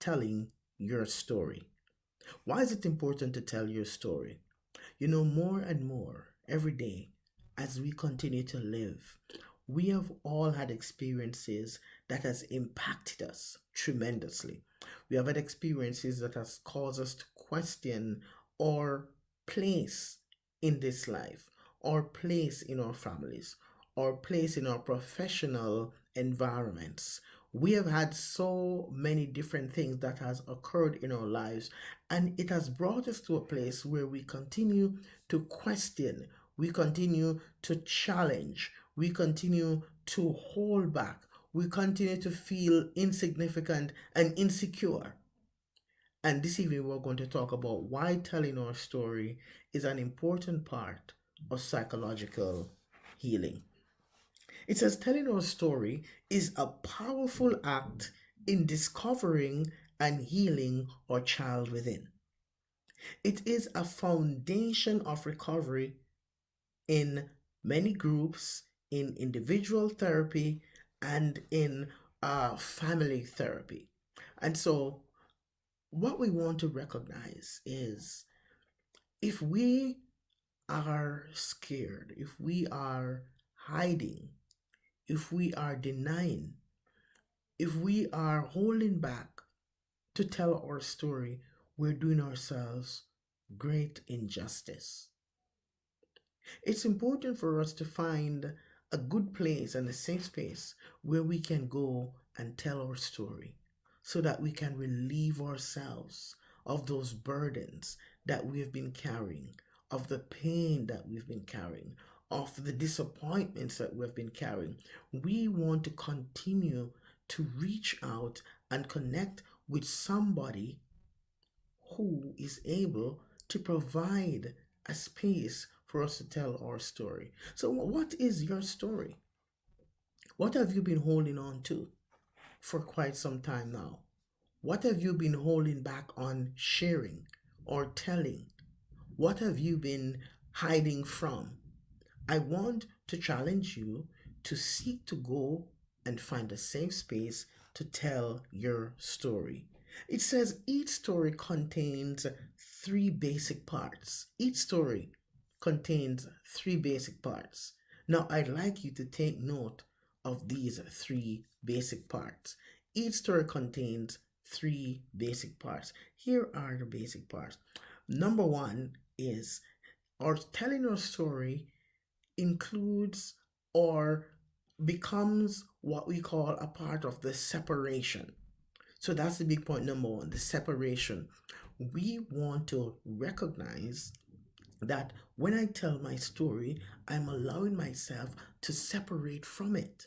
telling your story? Why is it important to tell your story? More and more every day as we continue to live, we have all had experiences that has impacted us tremendously. We have had experiences that has caused us to question our place in this life, our place in our families, our place in our professional environments. We have had so many different things that has occurred in our lives, and it has brought us to a place where we continue to question, we continue to challenge, we continue to hold back, we continue to feel insignificant and insecure. And this evening, we're going to talk about why telling our story is an important part of psychological healing. It says telling our story is a powerful act in discovering and healing our child within. It is a foundation of recovery in many groups, in individual therapy, and in family therapy. And so, what we want to recognize is if we are scared, if we are hiding, if we are denying, if we are holding back to tell our story, we're doing ourselves great injustice. It's important for us to find a good place and a safe space where we can go and tell our story so that we can relieve ourselves of those burdens that we've been carrying, of the pain that we've been carrying, of the disappointments that we've been carrying. We want to continue to reach out and connect with somebody who is able to provide a space for us to tell our story. So, what is your story? What have you been holding on to for quite some time now? What have you been holding back on sharing or telling? What have you been hiding from? I want to challenge you to seek to go and find a safe space to tell your story. It says each story contains three basic parts. Each story contains three basic parts. Now, I'd like you to take note of these three basic parts. Each story contains three basic parts. Here are the basic parts. Number one is our telling our story includes or becomes what we call a part of the separation. So that's the big point number one, the separation. We want to recognize that when I tell my story, I'm allowing myself to separate from it.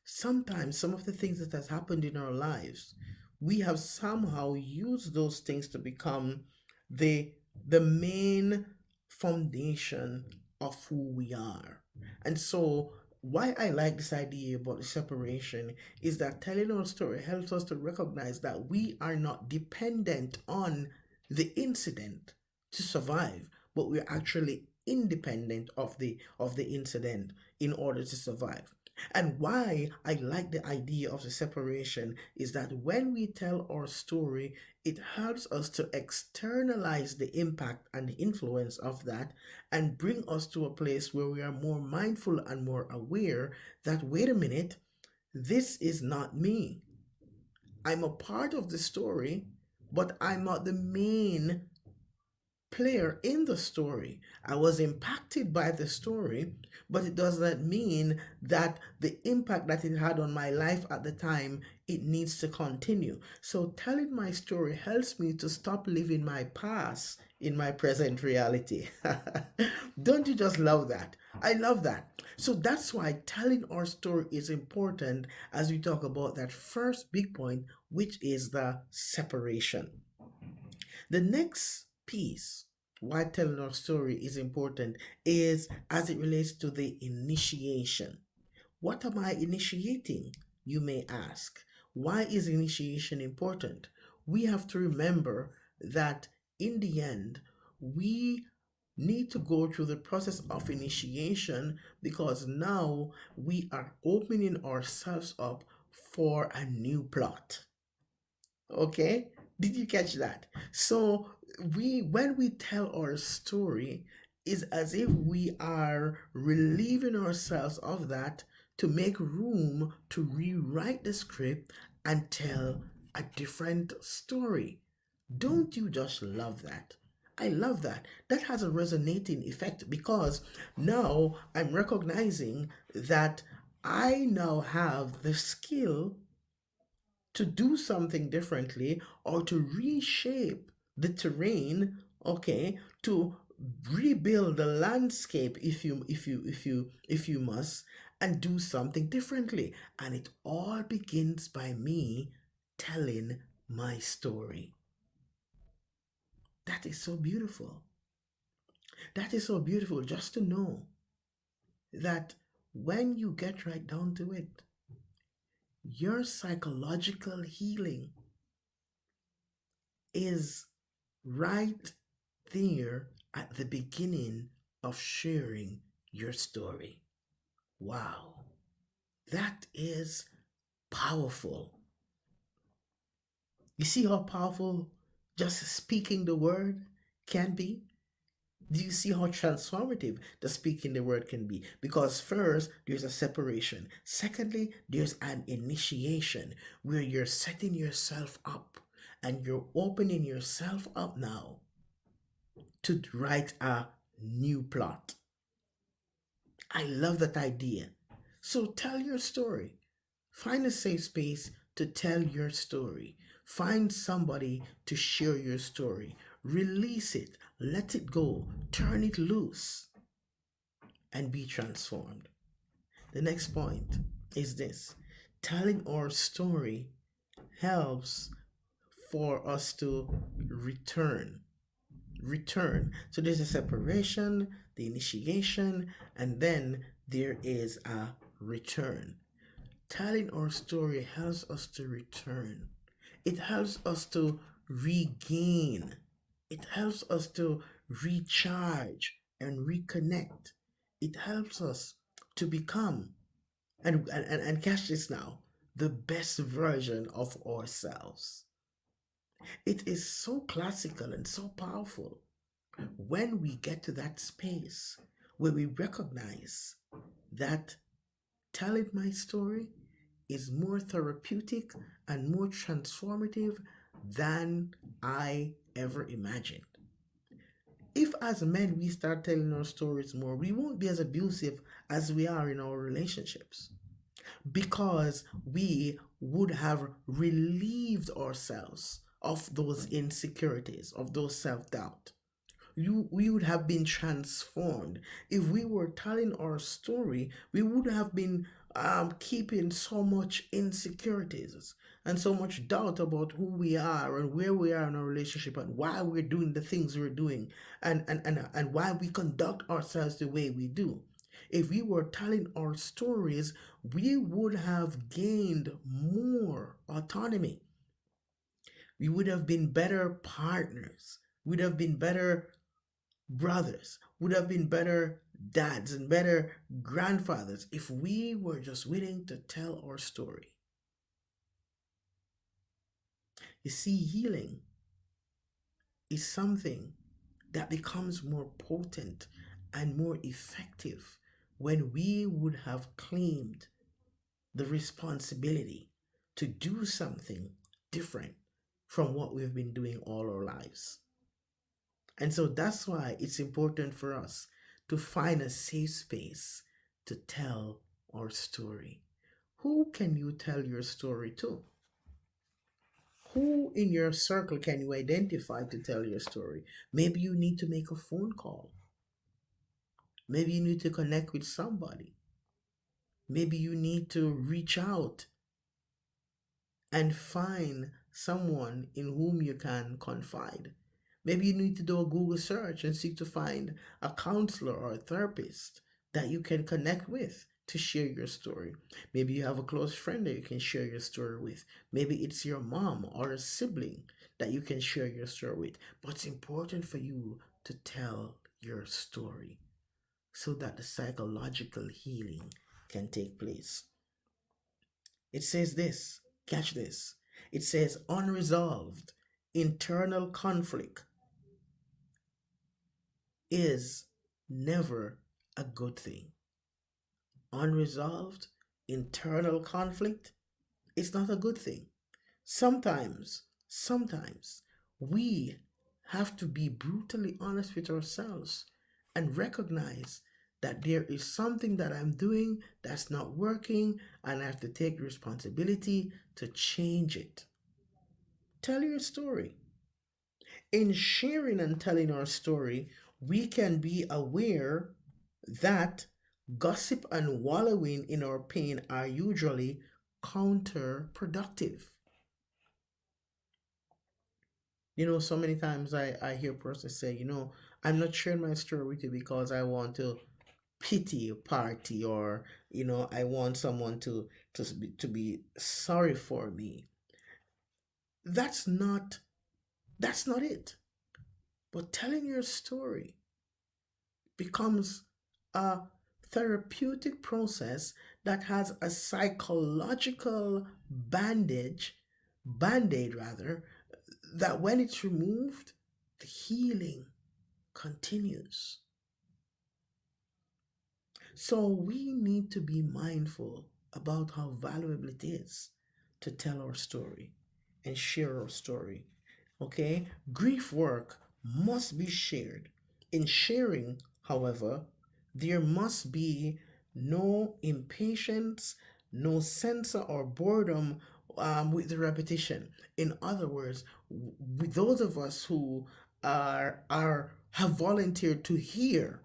Sometimes some of the things that has happened in our lives, we have somehow used those things to become the the main foundation of who we are. And so why I like this idea about the separation is that telling our story helps us to recognize that we are not dependent on the incident to survive, but we're actually independent of the incident in order to survive. And why I like the idea of the separation is that when we tell our story, it helps us to externalize the impact and the influence of that and bring us to a place where we are more mindful and more aware that, wait a minute, this is not me. I'm a part of the story, but I'm not the main player in the story. I was impacted by the story, but it does not mean that the impact that it had on my life at the time, it needs to continue. So telling my story helps me to stop living my past in my present reality. Don't you just love that? I love that. So that's why telling our story is important as we talk about that first big point, which is the separation. The next piece, why telling our story is important, is as it relates to the initiation. What am I initiating? You may ask. Why is initiation important? We have to remember that in the end, we need to go through the process of initiation because now we are opening ourselves up for a new plot. Okay? Did you catch that? So we when we tell our story is as if we are relieving ourselves of that to make room to rewrite the script and tell a different story. Don't you just love that? I love that. That has a resonating effect because now I'm recognizing that I now have the skill to do something differently or to reshape the terrain, okay, to rebuild the landscape if you must, and do something differently. And it all begins by me telling my story. That is so beautiful. That is so beautiful just to know that when you get right down to it, your psychological healing is right there at the beginning of sharing your story. Wow, that is powerful. You see how powerful just speaking the word can be? Do you see how transformative the speaking the word can be? Because first, there's a separation. Secondly, there's an initiation where you're setting yourself up and you're opening yourself up now to write a new plot. I love that idea. So tell your story. Find a safe space to tell your story. Find somebody to share your story. Release it, let it go, turn it loose, and be transformed. The next point is this: telling our story helps for us to return. Return. So there's a separation, the initiation, and then there is a return. Telling our story helps us to return. It helps us to regain. It helps us to recharge and reconnect. It helps us to become, and catch this now, the best version of ourselves. It is so classical and so powerful when we get to that space where we recognize that telling my story is more therapeutic and more transformative than I ever imagined. If, as men, we start telling our stories more, we won't be as abusive as we are in our relationships because we would have relieved ourselves of those insecurities, of those self doubt. We would have been transformed. If we were telling our story, we would have been keeping so much insecurities and so much doubt about who we are and where we are in our relationship and why we're doing the things we're doing and why we conduct ourselves the way we do. If we were telling our stories, we would have gained more autonomy. We would have been better partners. We'd have been better brothers, would have been better dads and better grandfathers if we were just willing to tell our story. You see, healing is something that becomes more potent and more effective when we would have claimed the responsibility to do something different from what we've been doing all our lives. And so that's why it's important for us to find a safe space to tell our story. Who can you tell your story to? Who in your circle can you identify to tell your story? Maybe you need to make a phone call. Maybe you need to connect with somebody. Maybe you need to reach out and find someone in whom you can confide. Maybe you need to do a Google search and seek to find a counselor or a therapist that you can connect with to share your story. Maybe you have a close friend that you can share your story with. Maybe it's your mom or a sibling that you can share your story with. But it's important for you to tell your story so that the psychological healing can take place. It says this, catch this. It says unresolved internal conflict is never a good thing. Unresolved internal conflict is not a good thing. Sometimes we have to be brutally honest with ourselves and recognize that there is something that I'm doing that's not working and I have to take responsibility to change it. Tell your story. In sharing and telling our story, we can be aware that gossip and wallowing in our pain are usually counterproductive. So many times I hear persons say, I'm not sharing my story with you because I want to pity a party, or, I want someone to be sorry for me. That's not that's not it. But telling your story becomes a therapeutic process that has a psychological band-aid rather, that when it's removed, the healing continues. So we need to be mindful about how valuable it is to tell our story and share our story. Okay? Grief work must be shared. In sharing, however, there must be no impatience, no censor or boredom with the repetition. In other words, with those of us who have volunteered to hear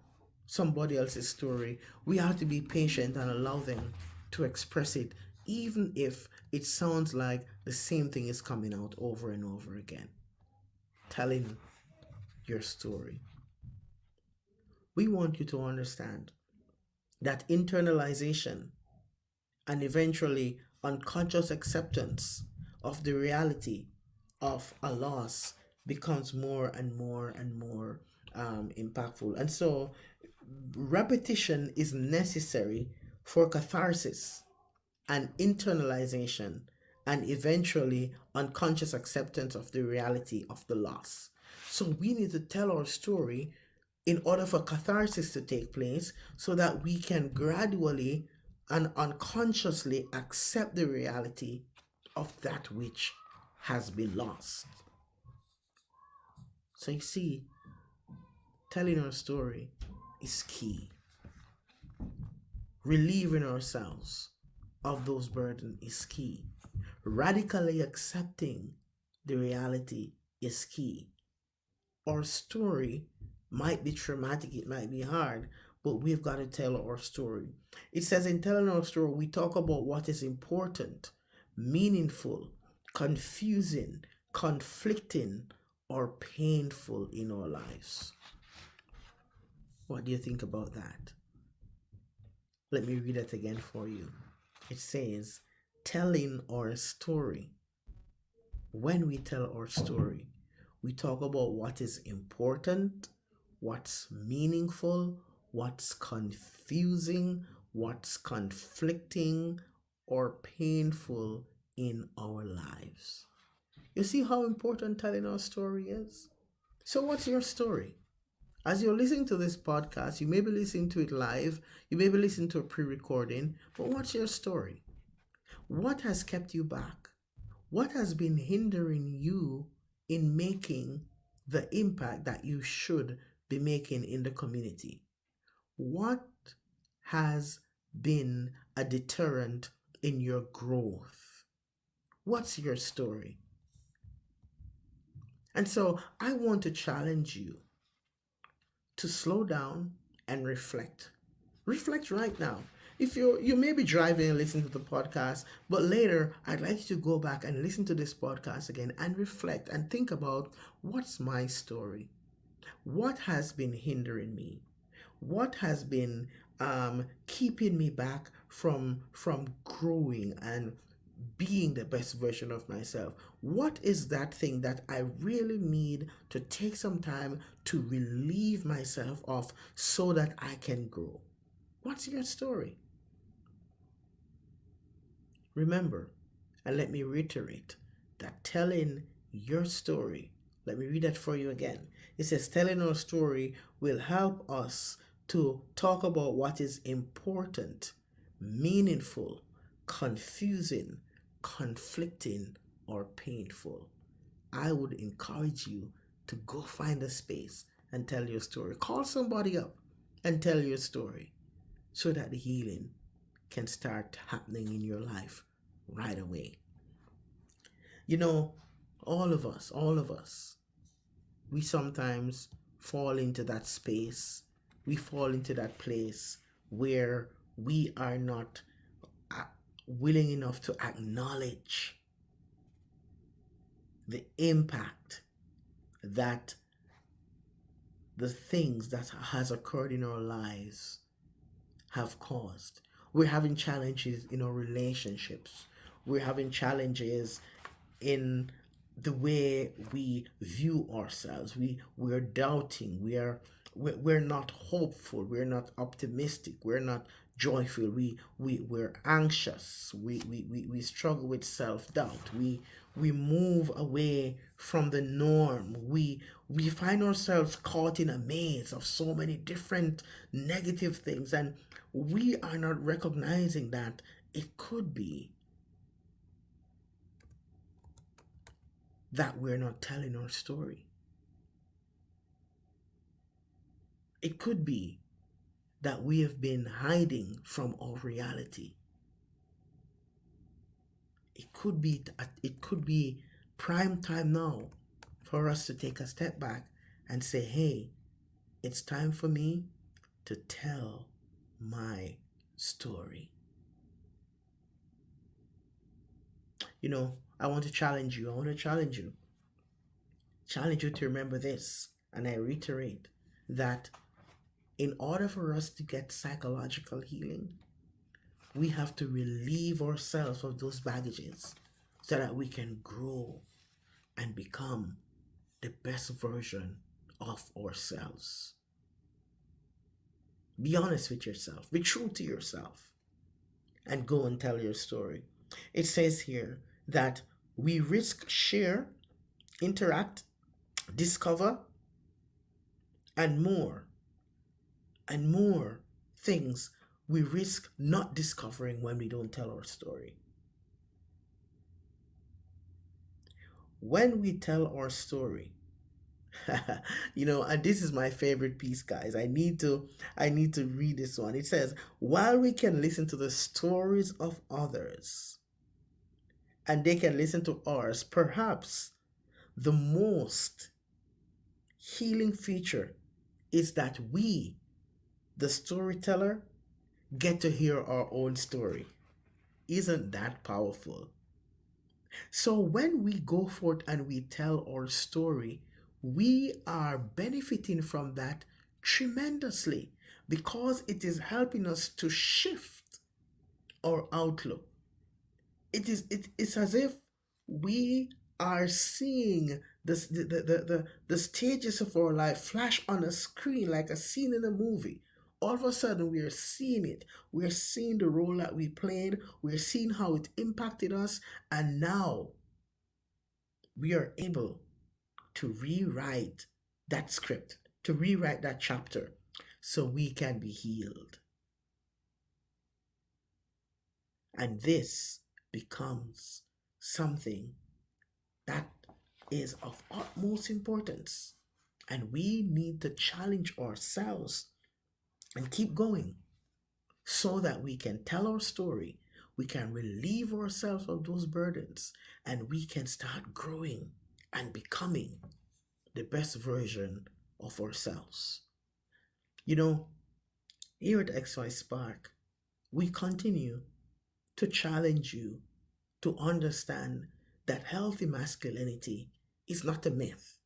somebody else's story, we have to be patient and allow them to express it, even if it sounds like the same thing is coming out over and over again. Telling your story. We want you to understand that internalization and eventually unconscious acceptance of the reality of a loss becomes more and more and more impactful. And so, repetition is necessary for catharsis and internalization and eventually unconscious acceptance of the reality of the loss. So we need to tell our story in order for catharsis to take place so that we can gradually and unconsciously accept the reality of that which has been lost. So you see, telling our story is key. Relieving ourselves of those burdens is key. Radically accepting the reality is key. Our story might be traumatic, it might be hard, but we've got to tell our story. It says in telling our story, we talk about what is important, meaningful, confusing, conflicting, or painful in our lives. What do you think about that? Let me read it again for you. It says, telling our story. When we tell our story, we talk about what is important, what's meaningful, what's confusing, what's conflicting, or painful in our lives. You see how important telling our story is? So, what's your story? As you're listening to this podcast, you may be listening to it live, you may be listening to a pre recording, but what's your story? What has kept you back? What has been hindering you in making the impact that you should be making in the community? What has been a deterrent in your growth? What's your story? And so I want to challenge you to slow down and reflect. Reflect right now. If you may be driving and listening to the podcast, but later I'd like you to go back and listen to this podcast again and reflect and think about, what's my story? What has been hindering me? What has been keeping me back from growing and being the best version of myself? What is that thing that I really need to take some time to relieve myself of so that I can grow? What's your story? Remember, and let me reiterate, that telling your story, let me read that for you again. It says, telling our story will help us to talk about what is important, meaningful, confusing, conflicting, or painful. I would encourage you to go find a space and tell your story. Call somebody up and tell your story so that the healing can start happening in your life right away. You know, all of us, we sometimes fall into that space, we fall into that place where we are not uh, willing enough to acknowledge the impact that the things that has occurred in our lives have caused. We're having challenges in our relationships. We're having challenges in the way we view ourselves. We're doubting. We're not hopeful. We're not optimistic. We're not joyful. We're anxious. We struggle with self-doubt. We move away from the norm. We find ourselves caught in a maze of so many different negative things, and we are not recognizing that it could be that we're not telling our story. It could be that we have been hiding from our reality. It could be prime time now for us to take a step back and say, hey, it's time for me to tell my story. I want to challenge you. Challenge you to remember this. And I reiterate that in order for us to get psychological healing, we have to relieve ourselves of those baggages so that we can grow and become the best version of ourselves. Be honest with yourself, be true to yourself, and go and tell your story. It says here that we risk, share, interact, discover, and more things we risk not discovering when we don't tell our story. When we tell our story, and this is my favorite piece, guys. I need to read this one. It says, while we can listen to the stories of others and they can listen to ours, perhaps the most healing feature is that we, the storyteller, get to hear our own story. Isn't that powerful? So when we go forth and we tell our story, we are benefiting from that tremendously because it is helping us to shift our outlook. It's as if we are seeing the stages of our life flash on a screen like a scene in a movie. All of a sudden, we are seeing it. We are seeing the role that we played. We are seeing how it impacted us. And now we are able to rewrite that script, to rewrite that chapter so we can be healed. And this becomes something that is of utmost importance. And we need to challenge ourselves and keep going so that we can tell our story, we can relieve ourselves of those burdens, and we can start growing and becoming the best version of ourselves. Here at xyspark, we continue to challenge you to understand that healthy masculinity is not a myth.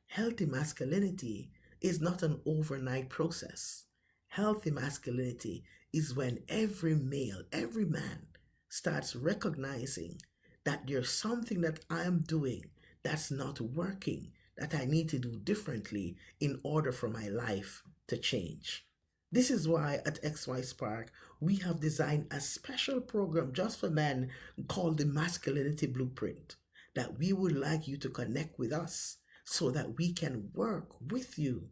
Healthy masculinity is not an overnight process. Healthy masculinity is when every male, every man starts recognizing that there's something that I am doing that's not working, that I need to do differently in order for my life to change. This is why at xyspark we have designed a special program just for men called the Masculinity Blueprint, that we would like you to connect with us so that we can work with you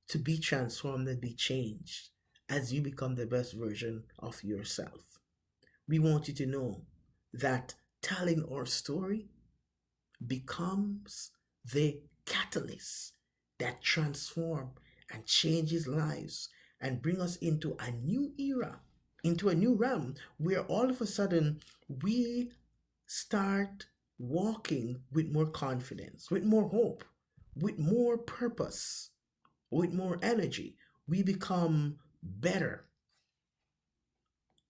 to be transformed and be changed as you become the best version of yourself. We want you to know that telling our story becomes the catalyst that transform and changes lives and bring us into a new era, into a new realm where all of a sudden we start walking with more confidence, with more hope, with more purpose, with more energy. We become better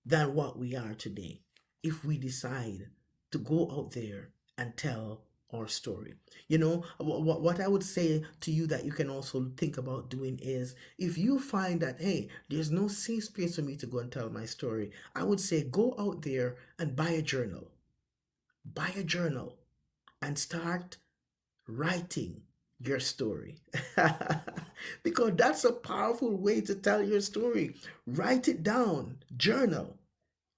than what we are today if we decide to go out there and tell our story. You know, what I would say to you that you can also think about doing is, if you find that, hey, there's no safe space for me to go and tell my story, I would say go out there and buy a journal. Buy a journal and start writing your story. Because that's a powerful way to tell your story. Write it down, journal,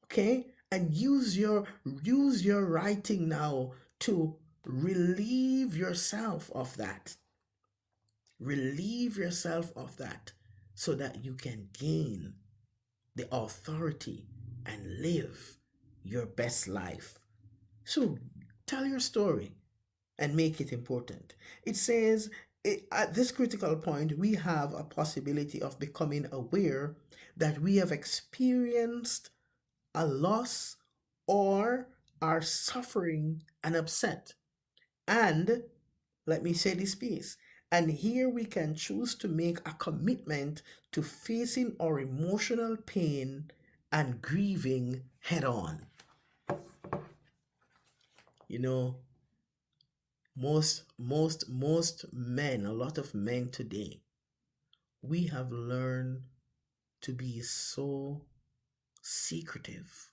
okay? And use your writing now to relieve yourself of that. Relieve yourself of that so that you can gain the authority and live your best life. So tell your story and make it important. It says, at this critical point, we have a possibility of becoming aware that we have experienced a loss or are suffering and upset. And let me say this piece. And here we can choose to make a commitment to facing our emotional pain and grieving head on. You know, most men, a lot of men today, we have learned to be so secretive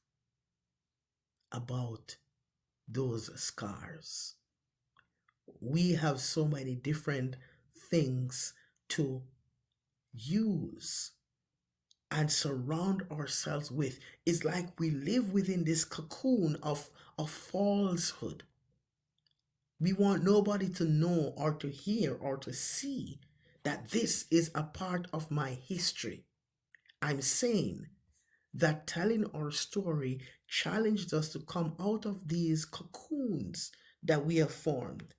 about those scars. We have so many different things to use and surround ourselves with. It's like we live within this cocoon of falsehood. We want nobody to know or to hear or to see that this is a part of my history. I'm saying that telling our story challenged us to come out of these cocoons that we have formed.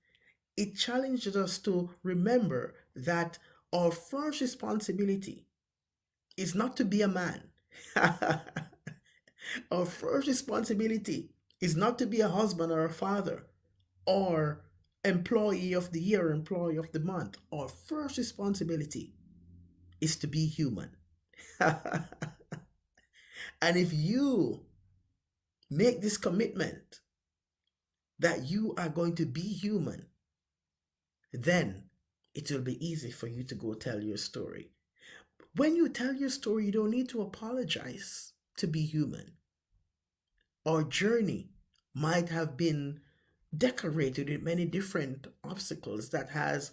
It challenged us to remember that our first responsibility is not to be a man. Our first responsibility is not to be a husband or a father or employee of the year, employee of the month. Our first responsibility is to be human. And if you make this commitment that you are going to be human, then it will be easy for you to go tell your story. When you tell your story, you don't need to apologize to be human. Our journey might have been decorated with many different obstacles that has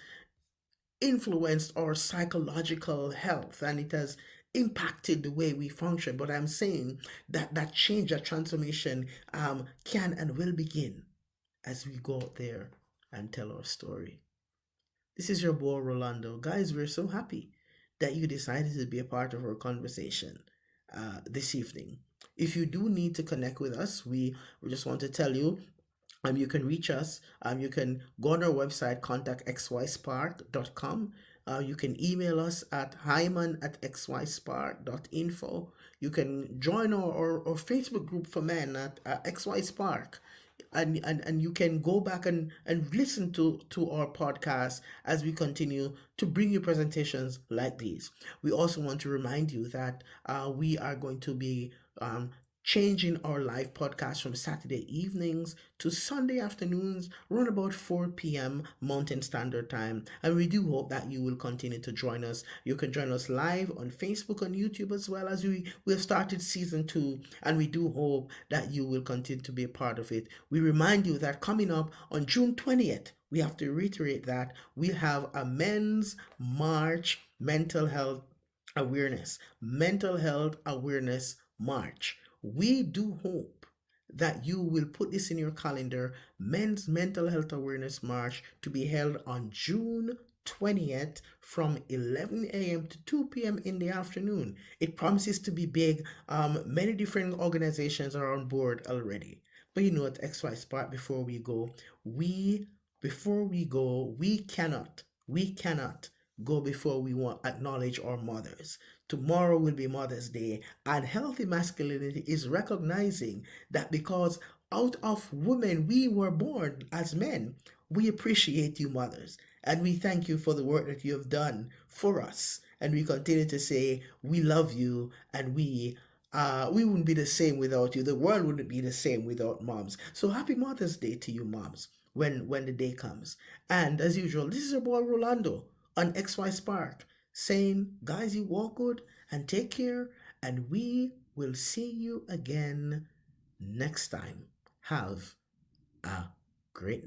influenced our psychological health, and it has impacted the way we function. But I'm saying that that change, that transformation can and will begin as we go out there and tell our story. This is your boy Rolando. Guys, we're so happy that you decided to be a part of our conversation this evening. If you do need to connect with us, we just want to tell you, you can reach us. You can go on our website, contactxyspark.com. You can email us at hyman@xyspark.info. You can join our Facebook group for men at xyspark. And you can go back and listen to our podcast as we continue to bring you presentations like these. We also want to remind you that we are going to be changing our live podcast from Saturday evenings to Sunday afternoons around about 4 p.m. Mountain Standard Time. And we do hope that you will continue to join us. You can join us live on Facebook and YouTube, as well as we have started season 2, and we do hope that you will continue to be a part of it. We remind you that coming up on June 20th, we have to reiterate that we have a Men's March Mental Health Awareness, Mental Health Awareness March. We do hope that you will put this in your calendar, Men's Mental Health Awareness March, to be held on June 20th from 11 a.m. to 2 p.m. in the afternoon. It promises to be big. Many different organizations are on board already. But you know what, xyspark, we before we go, we cannot go before we want acknowledge our mothers. Tomorrow will be Mother's Day, and healthy masculinity is recognizing that because out of women we were born as men, we appreciate you, mothers, and we thank you for the work that you have done for us. And we continue to say we love you, and we wouldn't be the same without you. The world wouldn't be the same without moms. So happy Mother's Day to you, moms, when the day comes. And as usual, this is your boy Rolando on XY Spark saying, guys, you walk good and take care, and we will see you again next time. Have a great night.